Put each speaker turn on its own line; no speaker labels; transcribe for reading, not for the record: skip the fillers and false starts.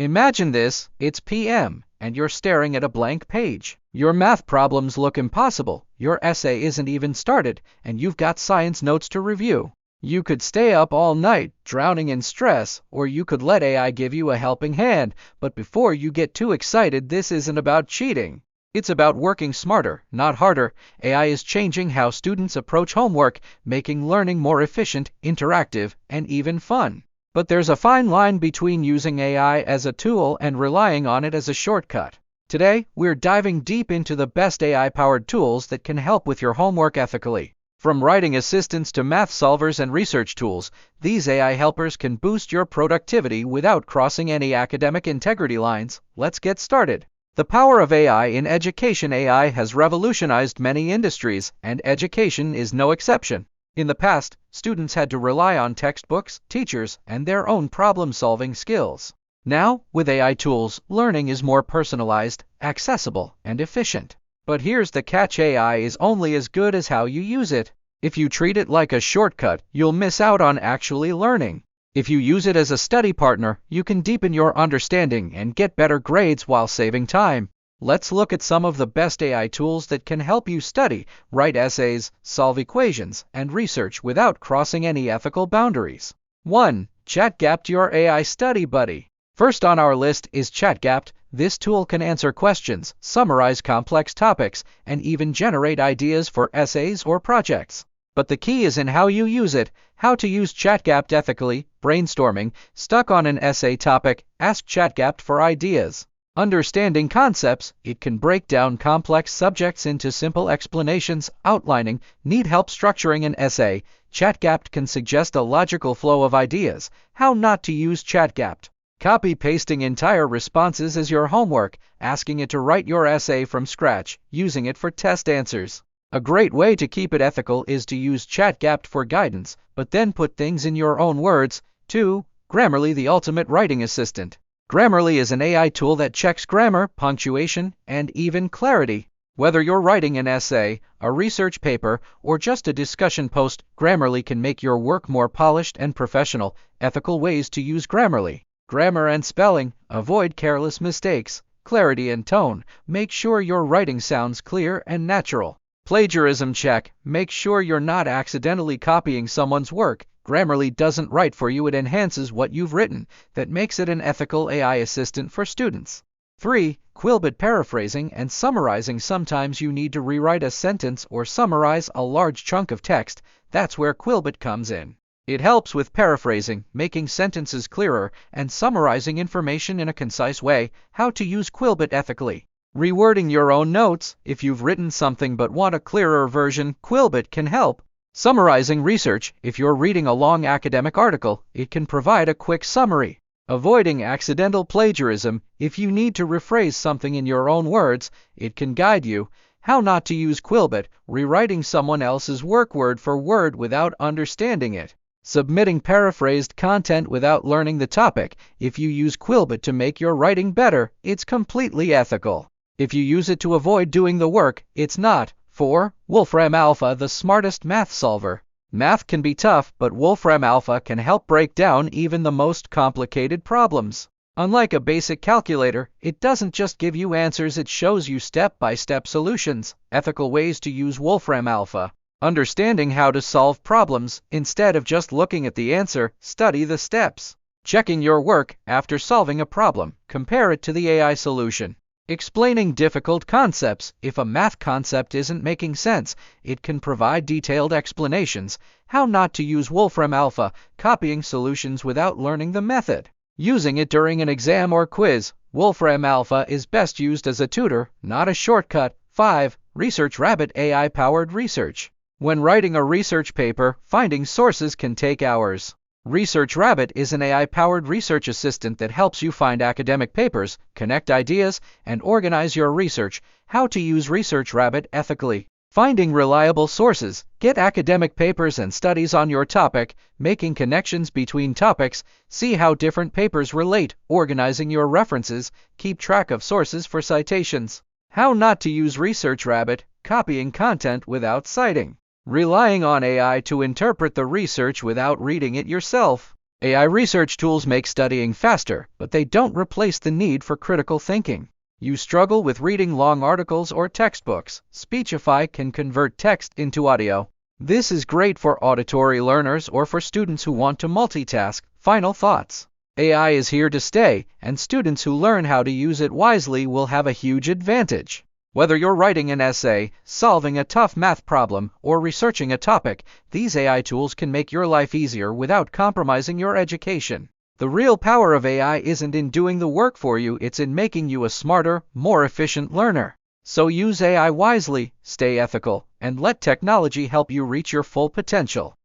Imagine this, it's PM, and you're staring at a blank page. Your math problems look impossible, your essay isn't even started, and you've got science notes to review. You could stay up all night, drowning in stress, or you could let AI give you a helping hand, but before you get too excited, this isn't about cheating. It's about working smarter, not harder. AI is changing how students approach homework, making learning more efficient, interactive, and even fun. But there's a fine line between using AI as a tool and relying on it as a shortcut. Today, we're diving deep into the best AI-powered tools that can help with your homework ethically. From writing assistants to math solvers and research tools, these AI helpers can boost your productivity without crossing any academic integrity lines. Let's get started. The power of AI in education. AI has revolutionized many industries, and education is no exception. In the past, students had to rely on textbooks, teachers, and their own problem-solving skills. Now, with AI tools, learning is more personalized, accessible, and efficient. But here's the catch: AI is only as good as how you use it. If you treat it like a shortcut, you'll miss out on actually learning. If you use it as a study partner, you can deepen your understanding and get better grades while saving time. Let's look at some of the best AI tools that can help you study, write essays, solve equations, and research without crossing any ethical boundaries. 1. ChatGapt, your AI study buddy. First on our list is ChatGapt. This tool can answer questions, summarize complex topics, and even generate ideas for essays or projects. But the key is in how you use it. How to use ChatGapt ethically. Brainstorming, stuck on an essay topic, ask ChatGapt for ideas. Understanding concepts, it can break down complex subjects into simple explanations. Outlining, need help structuring an essay. ChatGapt can suggest a logical flow of ideas. How not to use ChatGapt. Copy-pasting entire responses as your homework, asking it to write your essay from scratch, using it for test answers. A great way to keep it ethical is to use ChatGapt for guidance, but then put things in your own words. 2. Grammarly, the ultimate writing assistant. Grammarly is an AI tool that checks grammar, punctuation, and even clarity. Whether you're writing an essay, a research paper, or just a discussion post, Grammarly can make your work more polished and professional. Ethical ways to use Grammarly. Grammar and spelling, avoid careless mistakes. Clarity and tone, make sure your writing sounds clear and natural. Plagiarism check, make sure you're not accidentally copying someone's work. Grammarly doesn't write for you, it enhances what you've written. That makes it an ethical AI assistant for students. 3. Quillbot, paraphrasing and summarizing. Sometimes you need to rewrite a sentence or summarize a large chunk of text. That's where Quillbot comes in. It helps with paraphrasing, making sentences clearer, and summarizing information in a concise way. How to use Quillbot ethically. Rewording your own notes. If you've written something but want a clearer version, Quillbot can help. Summarizing research. If you're reading a long academic article, it can provide a quick summary. Avoiding accidental plagiarism. If you need to rephrase something in your own words, it can guide you. How not to use Quillbot. Rewriting someone else's work word for word without understanding it. Submitting paraphrased content without learning the topic. If you use Quillbot to make your writing better, it's completely ethical. If you use it to avoid doing the work, it's not. 4. Wolfram Alpha, the smartest math solver. Math can be tough, but Wolfram Alpha can help break down even the most complicated problems. Unlike a basic calculator, it doesn't just give you answers, it shows you step-by-step solutions. Ethical ways to use Wolfram Alpha. Understanding how to solve problems. Instead of just looking at the answer, study the steps. Checking your work after solving a problem. Compare it to the AI solution. Explaining difficult concepts. If a math concept isn't making sense, it can provide detailed explanations. How not to use Wolfram Alpha. Copying solutions without learning the method. Using it during an exam or quiz. Wolfram Alpha is best used as a tutor, not a shortcut. 5. Research Rabbit, AI-powered research. When writing a research paper, finding sources can take hours. Research Rabbit is an AI-powered research assistant that helps you find academic papers, connect ideas, and organize your research. How to use Research Rabbit ethically. Finding reliable sources. Get academic papers and studies on your topic, making connections between topics, see how different papers relate, organizing your references, keep track of sources for citations. How not to use Research Rabbit. Copying content without citing. Relying on AI to interpret the research without reading it yourself. AI research tools make studying faster, but they don't replace the need for critical thinking. You struggle with reading long articles or textbooks. Speechify can convert text into audio. This is great for auditory learners or for students who want to multitask. Final thoughts. AI is here to stay, and students who learn how to use it wisely will have a huge advantage. Whether you're writing an essay, solving a tough math problem, or researching a topic, these AI tools can make your life easier without compromising your education. The real power of AI isn't in doing the work for you, it's in making you a smarter, more efficient learner. So use AI wisely, stay ethical, and let technology help you reach your full potential.